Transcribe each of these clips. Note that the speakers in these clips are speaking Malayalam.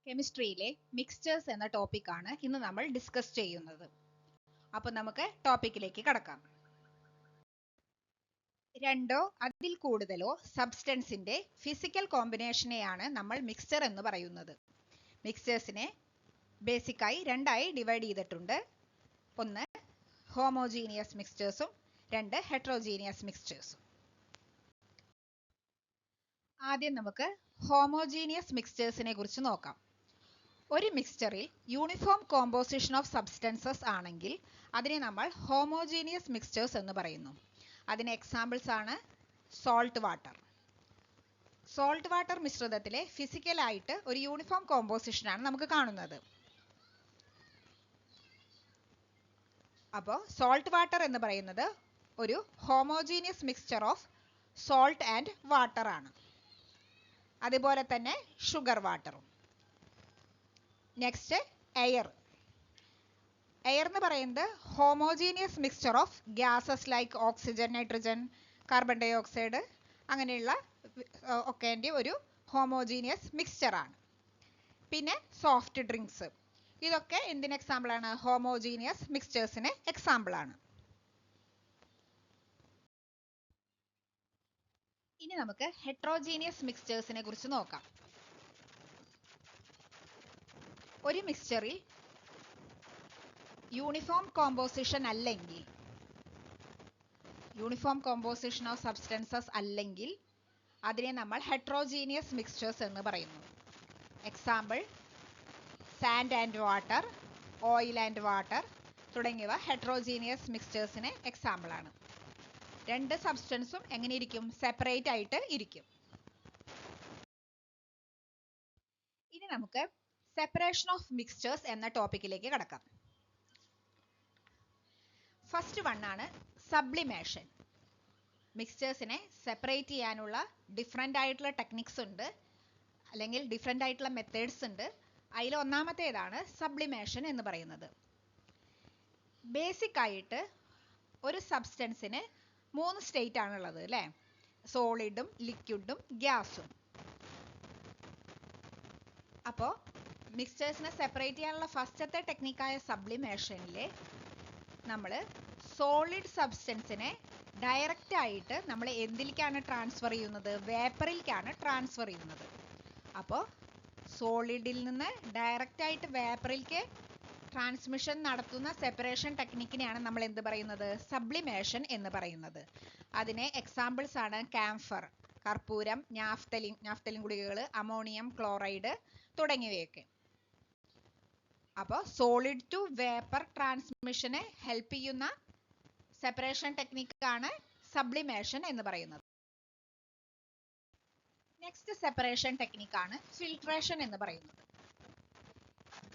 കെമിസ്ട്രിയിലെ മിക്സ്ചേഴ്സ് എന്ന ടോപ്പിക്കാണ് ഇന്ന് നമ്മൾ ഡിസ്കസ് ചെയ്യുന്നത്. അപ്പോൾ നമുക്ക് ടോപ്പിക്കിലേക്ക് കടക്കാം. രണ്ടോ അതിൽ കൂടുതലോ സബ്സ്റ്റൻസിന്റെ ഫിസിക്കൽ കോമ്പിനേഷനെയാണ് നമ്മൾ മിക്സ്ചർ എന്ന് പറയുന്നത്. മിക്സ്ചേഴ്സിനെ ബേസിക്കായി രണ്ടായി ഡിവൈഡ് ചെയ്തിട്ടുണ്ട്. ഒന്ന് ഹോമോജീനിയസ് മിക്സ്ചേഴ്സും രണ്ട് ഹെട്രോജീനിയസ് മിക്സ്ചേഴ്സും. ആദ്യം നമുക്ക് ഹോമോജീനിയസ് മിക്സ്ചേഴ്സിനെ കുറിച്ച് നോക്കാം. ഒരു മിക്സ്ചറിൽ യൂണിഫോം കോമ്പോസിഷൻ ഓഫ് സബ്സ്റ്റൻസസ് ആണെങ്കിൽ അതിനെ നമ്മൾ ഹോമോജീനിയസ് മിക്സ്ചേഴ്സ് എന്ന് പറയുന്നു. അതിന് എക്സാമ്പിൾസ് ആണ് സോൾട്ട് വാട്ടർ. സോൾട്ട് വാട്ടർ മിശ്രിതത്തിലെ ഫിസിക്കലായിട്ട് ഒരു യൂണിഫോം കോമ്പോസിഷനാണ് നമുക്ക് കാണുന്നത്. അപ്പോൾ സോൾട്ട് വാട്ടർ എന്ന് പറയുന്നത് ഒരു homogeneous mixture of salt and water ആണ്. അതുപോലെ തന്നെ ഷുഗർ വാട്ടറും. Next air. എയർ എന്ന് പറയുന്നത് homogeneous mixture of gases like oxygen, nitrogen, carbon dioxide അങ്ങനെയുള്ള ഒക്കേൻ്റെ ഒരു ഹോമോജീനിയസ് മിക്സ്ചർ ആണ്. പിന്നെ സോഫ്റ്റ് ഡ്രിങ്ക്സ്, ഇതൊക്കെ എന്തിന് എക്സാമ്പിൾ ആണ്? ഹോമോജീനിയസ് മിക്സ്ചേഴ്സിന് എക്സാമ്പിൾ ആണ്. ഇനി നമുക്ക് ഹെട്രോജീനിയസ് മിക്സ്ചേഴ്സിനെ കുറിച്ച് നോക്കാം. ഒരു മിക്സ്ചറിൽ യൂണിഫോം കോമ്പോസിഷൻ അല്ലെങ്കിൽ യൂണിഫോം കോമ്പോസിഷൻ ഓഫ് സബ്സ്റ്റൻസസ് അല്ലെങ്കിൽ അതിനെ നമ്മൾ ഹെട്രോജീനിയസ് മിക്സ്ചേഴ്സ് എന്ന് പറയുന്നു. Example sand and water, oil and water തുടങ്ങിയവ ഹെട്രോജീനിയസ് മിക്സ്ചേഴ്സിന് എക്സാമ്പിൾ ആണ്. രണ്ട് സബ്സ്റ്റൻസും എങ്ങനെ ഇരിക്കും? സെപ്പറേറ്റ് ആയിട്ട് ഇരിക്കും. ഇനി നമുക്ക് സെപ്പറേഷൻ ഓഫ് മിക്സ്ചേഴ്സ് എന്ന ടോപ്പിക്കിലേക്ക് കടക്കാം. ഫസ്റ്റ് വൺ ആണ് സബ്ലിമേഷൻ. മിക്സ്ചേഴ്സിനെ സെപ്പറേറ്റ് ചെയ്യാനുള്ള ഡിഫറെൻ്റ് ആയിട്ടുള്ള ടെക്നിക്സ് ഉണ്ട്, അല്ലെങ്കിൽ ഡിഫറെൻ്റ് ആയിട്ടുള്ള മെത്തേഡ്സ് ഉണ്ട്. അതിൽ ഒന്നാമത്തേതാണ് സബ്ലിമേഷൻ എന്ന് പറയുന്നത്. ബേസിക് ആയിട്ട് ഒരു സബ്സ്റ്റൻസിന് 3 സ്റ്റേറ്റ് ആണുള്ളത് അല്ലേ? സോളിഡും ലിക്വിഡും ഗ്യാസും. അപ്പോൾ മിക്സ്ചേഴ്സിനെ സെപ്പറേറ്റ് ചെയ്യാനുള്ള ഫസ്റ്റത്തെ ടെക്നിക്കായ സബ്ലിമേഷനിൽ നമ്മൾ സോളിഡ് സബ്സ്റ്റൻസിനെ ഡയറക്റ്റ് ആയിട്ട് നമ്മൾ എന്തിലേക്കാണ് ട്രാൻസ്ഫർ ചെയ്യുന്നത്? വേപ്പറിലേക്കാണ് ട്രാൻസ്ഫർ ചെയ്യുന്നത്. അപ്പോൾ സോളിഡിൽ നിന്ന് ഡയറക്റ്റ് ആയിട്ട് വേപ്പറിലേക്ക് ട്രാൻസ്മിഷൻ നടത്തുന്ന സെപ്പറേഷൻ ടെക്നിക്കിനെയാണ് നമ്മൾ എന്ത് പറയുന്നത്? സബ്ലിമേഷൻ എന്ന് പറയുന്നത്. അതിന് എക്സാമ്പിൾസ് ആണ് കാംഫർ, കർപ്പൂരം, നാഫ്തലിൻ ഗുളികകൾ, അമോണിയം ക്ലോറൈഡ് തുടങ്ങിയവയൊക്കെ. അപ്പോൾ സോളിഡ് ടു വേപ്പർ ട്രാൻസ്മിഷനെ ഹെൽപ്പ് ചെയ്യുന്ന സെപ്പറേഷൻ ടെക്നിക്കാണ് സബ്ലിമേഷൻ എന്ന് പറയുന്നത്. നെക്സ്റ്റ് സെപ്പറേഷൻ ടെക്നിക്കാണ് ഫിൽട്രേഷൻ എന്ന് പറയുന്നത്.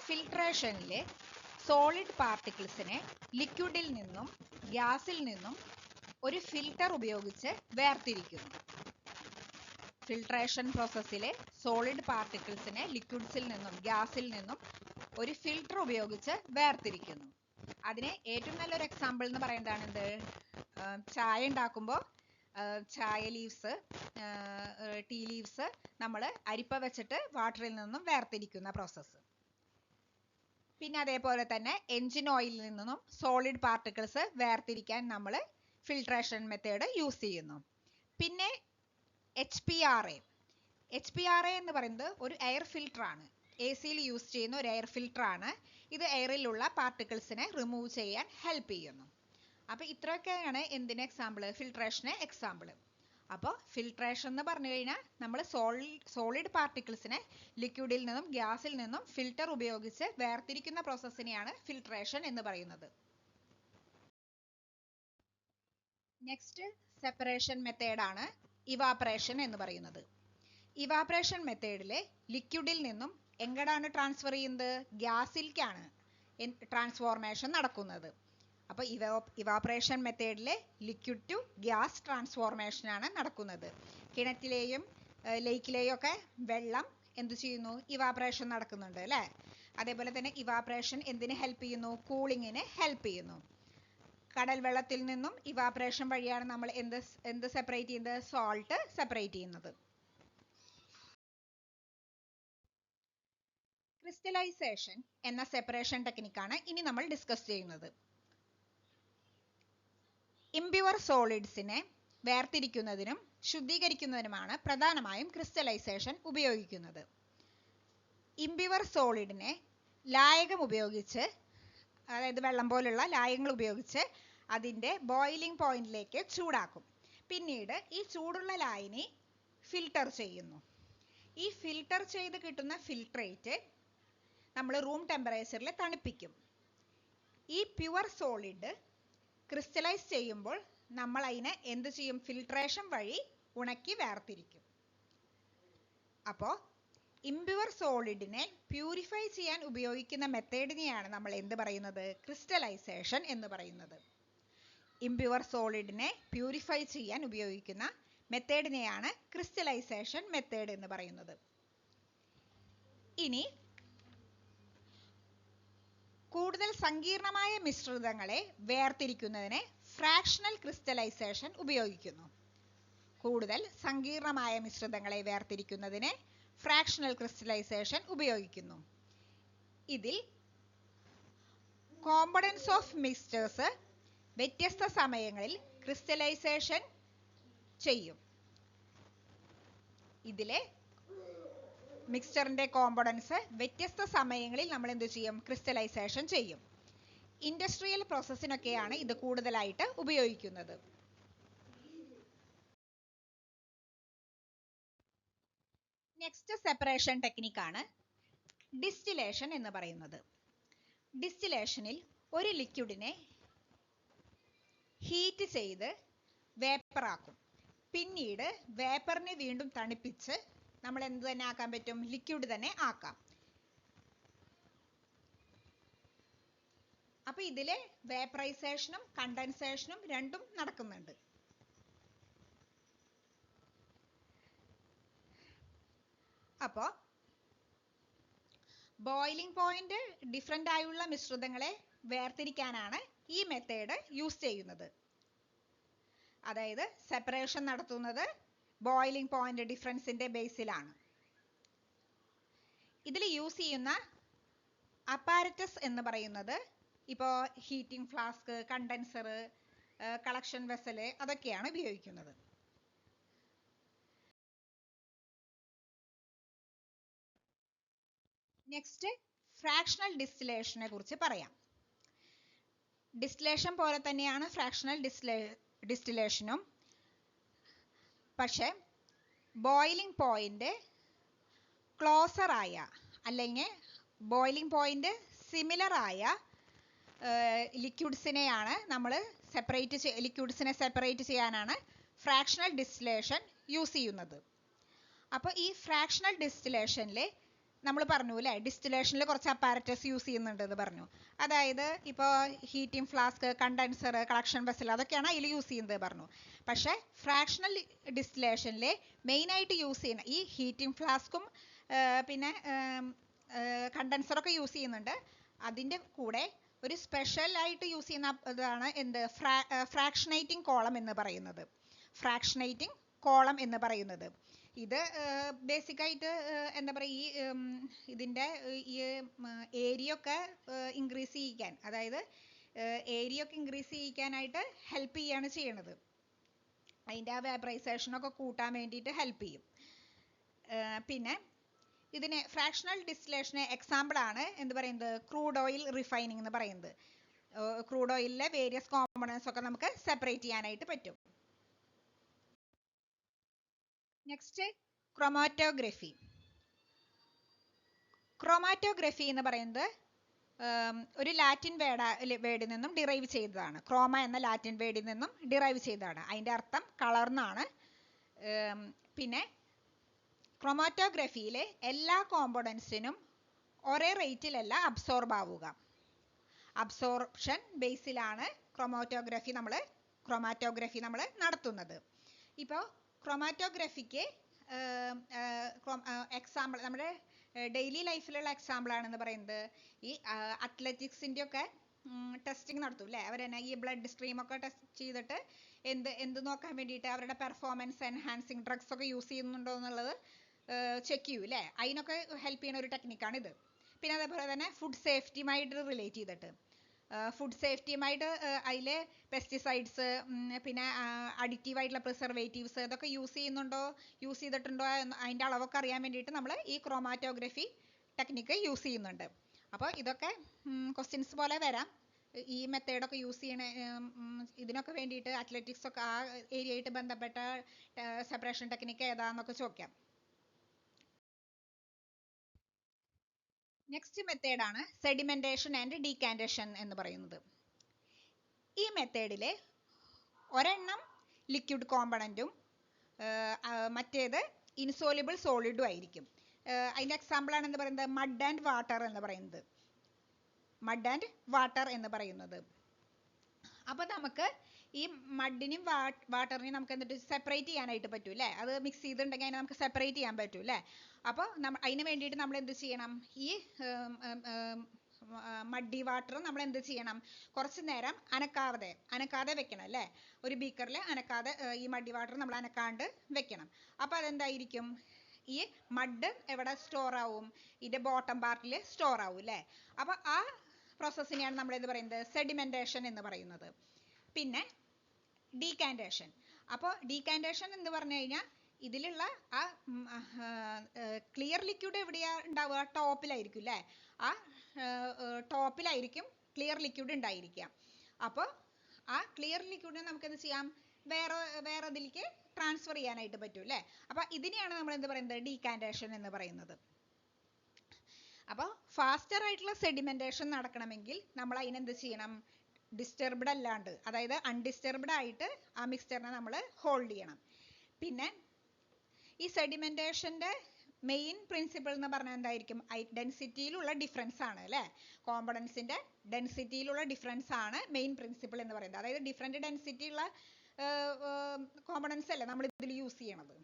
ഫിൽട്രേഷനിലെ സോളിഡ് പാർട്ടിക്കിൾസിനെ ലിക്വിഡിൽ നിന്നും ഗ്യാസിൽ നിന്നും ഒരു ഫിൽട്ടർ ഉപയോഗിച്ച് വേർതിരിക്കുന്നു. ഫിൽട്രേഷൻ പ്രോസസ്സിലെ സോളിഡ് പാർട്ടിക്കിൾസിനെ ലിക്വിഡ്സിൽ നിന്നും ഗ്യാസിൽ നിന്നും ഒരു ഫിൽട്ടർ ഉപയോഗിച്ച് വേർതിരിക്കുന്നു. അതിന് ഏറ്റവും നല്ലൊരു എക്സാമ്പിൾ എന്ന് പറയുന്നതാണ് എന്ത്? ചായ ഉണ്ടാക്കുമ്പോൾ ചായ ലീവ്സ്, ടീ ലീവ്സ് നമ്മൾ അരിപ്പ വെച്ചിട്ട് വാട്ടറിൽ നിന്നും വേർതിരിക്കുന്ന പ്രോസസ്സ്. പിന്നെ അതേപോലെ തന്നെ എൻജിൻ ഓയിലിൽ നിന്നും സോളിഡ് പാർട്ടിക്കിൾസ് വേർതിരിക്കാൻ നമ്മൾ ഫിൽട്രേഷൻ മെത്തേഡ് യൂസ് ചെയ്യുന്നു. പിന്നെ HPRA എന്ന് പറയുന്നത് ഒരു എയർ ഫിൽട്ടർ ആണ്. AC-യിൽ യൂസ് ചെയ്യുന്ന ഒരു എയർ ഫിൽട്ടർ ആണ്. ഇത് എയറിലുള്ള പാർട്ടിക്കിൾസിനെ റിമൂവ് ചെയ്യാൻ ഹെൽപ്പ് ചെയ്യുന്നു. അപ്പോൾ ഇത്രയൊക്കെയാണ് എന്തിന് എക്സാമ്പിൾ? ഫിൽട്രേഷന് എക്സാമ്പിൾ. അപ്പോൾ ഫിൽട്രേഷൻ എന്ന് പറഞ്ഞു കഴിഞ്ഞാൽ നമ്മൾ സോളിഡ് പാർട്ടിക്കിൾസിനെ ലിക്വിഡിൽ നിന്നും ഗ്യാസിൽ നിന്നും ഫിൽട്ടർ ഉപയോഗിച്ച് വേർതിരിക്കുന്ന പ്രോസസ്സിനെയാണ് ഫിൽട്രേഷൻ എന്ന് പറയുന്നത്. നെക്സ്റ്റ് സെപ്പറേഷൻ മെത്തേഡാണ് ഇവാപറേഷൻ എന്ന് പറയുന്നത്. ഇവാപറേഷൻ മെത്തേഡിലെ ലിക്വിഡിൽ നിന്നും എങ്ങടാണ് ട്രാൻസ്ഫർ ചെയ്യുന്നത്? ഗ്യാസിലേക്കാണ് ട്രാൻസ്ഫോർമേഷൻ നടക്കുന്നത്. അപ്പോൾ ഇവാപറേഷൻ മെത്തേഡിലെ ലിക്വിഡ് ടു ഗ്യാസ് ട്രാൻസ്ഫോർമേഷനാണ് നടക്കുന്നത്. കിണറ്റിലെയും ലേക്കിലെയും ഒക്കെ വെള്ളം എന്ത് ചെയ്യുന്നു? ഇവാപറേഷൻ നടക്കുന്നുണ്ട് അല്ലേ? അതേപോലെ തന്നെ ഇവാപറേഷൻ എന്തിന് ഹെൽപ്പ് ചെയ്യുന്നു? കൂളിങ്ങിന് ഹെൽപ്പ് ചെയ്യുന്നു. കടൽ വെള്ളത്തിൽ നിന്നും ഇവാപറേഷൻ വഴിയാണ് നമ്മൾ എന്ത് സെപ്പറേറ്റ് ചെയ്യുന്നത്? സോൾട്ട് സെപ്പറേറ്റ് ചെയ്യുന്നത്. ക്രിസ്റ്റലൈസേഷൻ എന്ന സെപ്പറേഷൻ ടെക്നിക്കാണ് ഇനി നമ്മൾ ഡിസ്കസ് ചെയ്യുന്നത്. ഇംപ്യുവർ സോളിഡ്സിനെ വേർതിരിക്കുന്നതിനും ശുദ്ധീകരിക്കുന്നതിനുമാണ് പ്രധാനമായും ക്രിസ്റ്റലൈസേഷൻ ഉപയോഗിക്കുന്നത്. ഇംപ്യുവർ സോളിഡിനെ ലായകം ഉപയോഗിച്ച്, അതായത് വെള്ളം പോലുള്ള ലായകങ്ങൾ ഉപയോഗിച്ച് അതിൻ്റെ ബോയിലിംഗ് പോയിന്റിലേക്ക് ചൂടാക്കും. പിന്നീട് ഈ ചൂടുള്ള ലായനി ഫിൽട്ടർ ചെയ്യുന്നു. ഈ ഫിൽട്ടർ ചെയ്ത് കിട്ടുന്ന ഫിൽട്രേറ്റ് നമ്മൾ റൂം ടെമ്പറേച്ചറിൽ തണുപ്പിക്കും. ഈ പ്യുവർ സോളിഡ് ക്രിസ്റ്റലൈസ് ചെയ്യുമ്പോൾ നമ്മൾ അതിനെ എന്ത് ചെയ്യും? ഫിൽട്രേഷൻ വഴി ഉണക്കി വേർതിരിക്കും. അപ്പോൾ ഇംപ്യുവർ സോളിഡിനെ പ്യൂരിഫൈ ചെയ്യാൻ ഉപയോഗിക്കുന്ന മെത്തേഡിനെയാണ് നമ്മൾ എന്ത് പറയുന്നത്? ക്രിസ്റ്റലൈസേഷൻ എന്ന് പറയുന്നത്. ഇംപ്യുവർ സോളിഡിനെ പ്യൂരിഫൈ ചെയ്യാൻ ഉപയോഗിക്കുന്ന മെത്തേഡിനെയാണ് ക്രിസ്റ്റലൈസേഷൻ മെത്തേഡ് എന്ന് പറയുന്നത്. ഇനി കൂടുതൽ സങ്കീർണമായ മിശ്രിതങ്ങളെ വേർതിരിക്കുന്നതിന് ഫ്രാക്ഷണൽ ക്രിസ്റ്റലൈസേഷൻ ഉപയോഗിക്കുന്നു. കൂടുതൽ സങ്കീർണമായ മിശ്രിതങ്ങളെ വേർതിരിക്കുന്നതിന് ഫ്രാക്ഷണൽ ക്രിസ്റ്റലൈസേഷൻ ഉപയോഗിക്കുന്നു. ഇതിൽ കോമ്പണൻസ് ഓഫ് മിക്സ്ചേഴ്സ് വ്യത്യസ്ത സമയങ്ങളിൽ ക്രിസ്റ്റലൈസേഷൻ ചെയ്യും. ഇതിലെ മിക്സ്ചറിന്റെ കോമ്പണൻസ് വ്യത്യസ്ത സമയങ്ങളിൽ നമ്മൾ എന്ത് ചെയ്യും? ക്രിസ്റ്റലൈസേഷൻ ചെയ്യും. ഇൻഡസ്ട്രിയൽ പ്രോസസ്സിനൊക്കെയാണ് ഇത് കൂടുതലായിട്ട് ഉപയോഗിക്കുന്നത്. നെക്സ്റ്റ് സെപ്പറേഷൻ ടെക്നിക്കാണ് ഡിസ്റ്റിലേഷൻ എന്ന് പറയുന്നത്. ഡിസ്റ്റിലേഷനിൽ ഒരു ലിക്വിഡിനെ ഹീറ്റ് ചെയ്ത് വേപ്പറാക്കും. പിന്നീട് വേപ്പറിനെ വീണ്ടും തണുപ്പിച്ച് നമ്മൾ എന്ത് തന്നെ ആക്കാൻ പറ്റും? ലിക്വിഡ് തന്നെ ആക്കാം. അപ്പൊ ഇതിലെ വേപ്പറൈസേഷനും കണ്ടൻസേഷനും രണ്ടും നടക്കുന്നുണ്ട്. അപ്പോ ബോയിലിംഗ് പോയിന്റ് ഡിഫറെന്റ് ആയുള്ള മിശ്രിതങ്ങളെ വേർതിരിക്കാനാണ് ഈ മെത്തേഡ് യൂസ് ചെയ്യുന്നത്. അതായത് സെപ്പറേഷൻ നടത്തുന്നത് ബോയിലിംഗ് പോയിന്റ് ഡിഫറൻസിന്റെ ബേസിലാണ്. ഇതിൽ യൂസ് ചെയ്യുന്ന അപ്പാരറ്റസ് എന്ന് പറയുന്നത് ഇപ്പോൾ heating flask, condenser, collection vessel അതൊക്കെയാണ് ഉപയോഗിക്കുന്നത്. നെക്സ്റ്റ് ഫ്രാക്ഷണൽ ഡിസ്റ്റിലേഷനെ കുറിച്ച് പറയാം. ഡിസ്റ്റിലേഷൻ പോലെ തന്നെയാണ് ഫ്രാക്ഷണൽ ഡിസ്റ്റിലേഷനും. പക്ഷെ ബോയിലിംഗ് പോയിന്റ് ക്ലോസർ ആയ അല്ലെങ്കിൽ ബോയിലിംഗ് പോയിന്റ് സിമിലർ ആയ ലിക്വിഡ്സിനെയാണ് നമ്മൾ ലിക്വിഡ്സിനെ സെപ്പറേറ്റ് ചെയ്യാനാണ് ഫ്രാക്ഷണൽ ഡിസ്റ്റിലേഷൻ യൂസ് ചെയ്യുന്നത്. അപ്പോൾ ഈ ഫ്രാക്ഷണൽ ഡിസ്റ്റിലേഷനിൽ നമ്മൾ പറഞ്ഞു അല്ലേ, ഡിസ്റ്റിലേഷനിൽ കുറച്ച് അപ്പാരറ്റസ് യൂസ് ചെയ്യുന്നുണ്ട് എന്ന് പറഞ്ഞു. അതായത് ഇപ്പോൾ heating flask, condenser, collection vessel അതൊക്കെയാണ് അതിൽ യൂസ് ചെയ്യുന്നത് പറഞ്ഞു. പക്ഷേ ഫ്രാക്ഷണൽ ഡിസ്റ്റിലേഷനിൽ മെയിനായിട്ട് യൂസ് ചെയ്യുന്ന ഈ ഹീറ്റിംഗ് ഫ്ലാസ്കും പിന്നെ കണ്ടൻസറൊക്കെ യൂസ് ചെയ്യുന്നുണ്ട്. അതിൻ്റെ കൂടെ ഒരു സ്പെഷ്യൽ ആയിട്ട് യൂസ് ചെയ്യുന്ന ഇതാണ് എന്ത്? ഫ്രാക്ഷനേറ്റിംഗ് കോളം എന്ന് പറയുന്നത്. ഫ്രാക്ഷനേറ്റിംഗ് കോളം എന്ന് പറയുന്നത് ഇത് ബേസിക്കായിട്ട് എന്താ പറയുക, ഈ ഇതിൻ്റെ ഈ ഏരിയ ഒക്കെ ഇൻക്രീസ് ചെയ്യിക്കാൻ, അതായത് ഏരിയ ഒക്കെ ഇൻക്രീസ് ചെയ്യിക്കാനായിട്ട് ഹെൽപ്പ് ചെയ്യാണ് ചെയ്യണത്. അതിൻ്റെ ആ വേപ്പറൈസേഷനൊക്കെ കൂട്ടാൻ വേണ്ടിയിട്ട് ഹെൽപ്പ് ചെയ്യും. പിന്നെ ഇതിന് ഫ്രാക്ഷണൽ ഡിസ്റ്റിലേഷന് എക്സാമ്പിൾ ആണ് എന്ത് പറയുന്നത്? ക്രൂഡ് ഓയിൽ റിഫൈനിങ് എന്ന് പറയുന്നത്. ക്രൂഡ് ഓയിലിലെ വേരിയസ് കോമ്പണൻസ് ഒക്കെ നമുക്ക് സെപ്പറേറ്റ് ചെയ്യാനായിട്ട് പറ്റും. Next chromatography. ക്രോമാറ്റോഗ്രഫി എന്ന് പറയുന്നത് ഒരു ലാറ്റിൻ വേർഡിൽ നിന്നും ഡിറൈവ് ചെയ്തതാണ്. ക്രോമ എന്ന ലാറ്റിൻ വേർഡിൽ നിന്നും ഡിറൈവ് ചെയ്തതാണ്. അതിൻ്റെ അർത്ഥം കളർ എന്നാണ്. പിന്നെ ക്രോമാറ്റോഗ്രഫിയിലെ എല്ലാ കോമ്പണൻസിനും ഒരേ റേറ്റിലല്ല അബ്സോർബ് ആവുക. അബ്സോർപ്ഷൻ ബേസിലാണ് ക്രോമാറ്റോഗ്രഫി നമ്മൾ നടത്തുന്നത്. ഇപ്പോൾ ക്രോമാറ്റോഗ്രഫിക്ക് എക്സാമ്പിൾ നമ്മുടെ ഡെയിലി ലൈഫിലുള്ള എക്സാമ്പിൾ ആണെന്ന് പറയുന്നത് ഈ അത്ലറ്റിക്സിൻ്റെ ഒക്കെ ടെസ്റ്റിംഗ് നടത്തും അല്ലേ? അവർ തന്നെ ഈ ബ്ലഡ് സ്ട്രീം ഒക്കെ ടെസ്റ്റ് ചെയ്തിട്ട് എന്ത് നോക്കാൻ വേണ്ടിയിട്ട് അവരുടെ പെർഫോമൻസ് എൻഹാൻസിങ് ഡ്രഗ്സ് ഒക്കെ യൂസ് ചെയ്യുന്നുണ്ടോ എന്നുള്ളത് ചെക്ക് ചെയ്യൂ അല്ലേ? അതിനൊക്കെ ഹെൽപ്പ് ചെയ്യുന്ന ഒരു ടെക്നിക്കാണിത്. പിന്നെ അതേപോലെ തന്നെ ഫുഡ് സേഫ്റ്റിയുമായിട്ട് റിലേറ്റ് ചെയ്തിട്ട് ഫുഡ് സേഫ്റ്റിയുമായിട്ട് അതിൽ പെസ്റ്റിസൈഡ്സ് പിന്നെ അഡിക്റ്റീവ് ആയിട്ടുള്ള പ്രിസർവേറ്റീവ്സ് ഇതൊക്കെ യൂസ് ചെയ്തിട്ടുണ്ടോ അതിൻ്റെ അളവൊക്കെ അറിയാൻ വേണ്ടിയിട്ട് നമ്മൾ ഈ ക്രോമാറ്റോഗ്രഫി ടെക്നിക്ക് യൂസ് ചെയ്യുന്നുണ്ട്. അപ്പോൾ ഇതൊക്കെ ക്വസ്റ്റ്യൻസ് പോലെ വരാം. ഈ മെത്തേഡൊക്കെ യൂസ് ചെയ്യണ ഇതിനൊക്കെ വേണ്ടിയിട്ട് അത്ലറ്റിക്സ് ഒക്കെ ആ ഏരിയയായിട്ട് ബന്ധപ്പെട്ട സെപ്പറേഷൻ ടെക്നിക്ക് ഏതാന്നൊക്കെ ചോദിക്കാം. നെക്സ്റ്റ് മെത്തേഡാണ് സെഡിമെന്റേഷൻ ആൻഡ് ഡീകാന്റേഷൻ എന്ന് പറയുന്നത്. ഈ മെത്തേഡില് ഒരെണ്ണം ലിക്വിഡ് കോമ്പണന്റും മറ്റേത് ഇൻസോലിബിൾ സോളിഡും ആയിരിക്കും. അതിന്റെ എക്സാമ്പിൾ ആണ് എന്ന് പറയുന്നത് മഡ് ആൻഡ് വാട്ടർ എന്ന് പറയുന്നത്. അപ്പൊ നമുക്ക് ഈ മഡിനും വാട്ടറിനെയും നമുക്ക് എന്നിട്ട് സെപ്പറേറ്റ് ചെയ്യാനായിട്ട് പറ്റും അല്ലേ? അത് മിക്സ് ചെയ്തിട്ടുണ്ടെങ്കിൽ അതിനെ നമുക്ക് സെപ്പറേറ്റ് ചെയ്യാൻ പറ്റും അല്ലേ? അപ്പോൾ അതിന് വേണ്ടിയിട്ട് നമ്മൾ എന്ത് ചെയ്യണം? ഈ മഡി വാട്ടർ നമ്മൾ എന്ത് ചെയ്യണം? കുറച്ച് നേരം അനക്കാതെ വെക്കണം അല്ലേ? ഒരു ബീക്കറിൽ അനക്കാതെ ഈ മഡി വാട്ടർ നമ്മൾ അനക്കാണ്ട് വെക്കണം. അപ്പൊ അതെന്തായിരിക്കും? ഈ മഡ് എവിടെ സ്റ്റോർ ആവും? ഇതിന്റെ ബോട്ടം പാർട്ടിൽ സ്റ്റോർ ആവും അല്ലേ? അപ്പൊ ആ പ്രോസസ്സിനെയാണ് നമ്മൾ എന്ത് പറയുന്നത്? സെഡിമെന്റേഷൻ എന്ന് പറയുന്നത്. പിന്നെ ഡീകാന്റേഷൻ. അപ്പോൾ ഡീകാന്റേഷൻ എന്ന് പറഞ്ഞു കഴിഞ്ഞാൽ ഇതിലുള്ള ആ ക്ലിയർ ലിക്വിഡ് എവിടെയാ ഉണ്ടാവുക? ടോപ്പിലായിരിക്കും അല്ലേ? ആ ടോപ്പിലായിരിക്കും ക്ലിയർ ലിക്വിഡ് ഉണ്ടായിരിക്കുക. അപ്പോൾ ആ ക്ലിയർ ലിക്വിഡിനെ നമുക്ക് എന്ത് ചെയ്യാം? വേറെ ഇതിലേക്ക് ട്രാൻസ്ഫർ ചെയ്യാനായിട്ട് പറ്റും അല്ലേ? അപ്പൊ ഇതിനെയാണ് നമ്മൾ എന്ത് പറയുന്നത്? ഡീകാന്റേഷൻ എന്ന് പറയുന്നത്. അപ്പോൾ ഫാസ്റ്റർ ആയിട്ടുള്ള സെഡിമെന്റേഷൻ നടക്കണമെങ്കിൽ നമ്മൾ അതിനെന്ത് ചെയ്യണം? ഡിസ്റ്റർബ്ഡ് അല്ലാണ്ട്, അതായത് അൺഡിസ്റ്റർബ്ഡ് ആയിട്ട് ആ മിക്സ്ചറിനെ നമ്മൾ ഹോൾഡ് ചെയ്യണം. പിന്നെ ഈ സെഡിമെന്റേഷന്റെ മെയിൻ പ്രിൻസിപ്പിൾ എന്ന് പറഞ്ഞാൽ എന്തായിരിക്കും? ഡെൻസിറ്റിയിലുള്ള ഡിഫറൻസ് ആണ് അല്ലേ? കോമ്പണൻസിന്റെ ഡെൻസിറ്റിയിലുള്ള ഡിഫറൻസ് ആണ് മെയിൻ പ്രിൻസിപ്പിൾ എന്ന് പറയുന്നത്. അതായത് ഡിഫറെന്റ് ഡെൻസിറ്റി ഉള്ള കോമ്പണൻസ് അല്ലേ നമ്മൾ ഇതിൽ യൂസ് ചെയ്യണത്.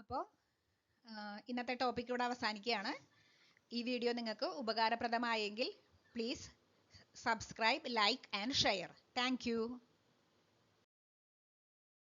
അപ്പോൾ ഇന്നത്തെ ടോപ്പിക് ഇവിടെ അവസാനിക്കുകയാണ്. ഈ വീഡിയോ നിങ്ങൾക്ക് ഉപകാരപ്രദമായെങ്കിൽ please subscribe, like and share. Thank U.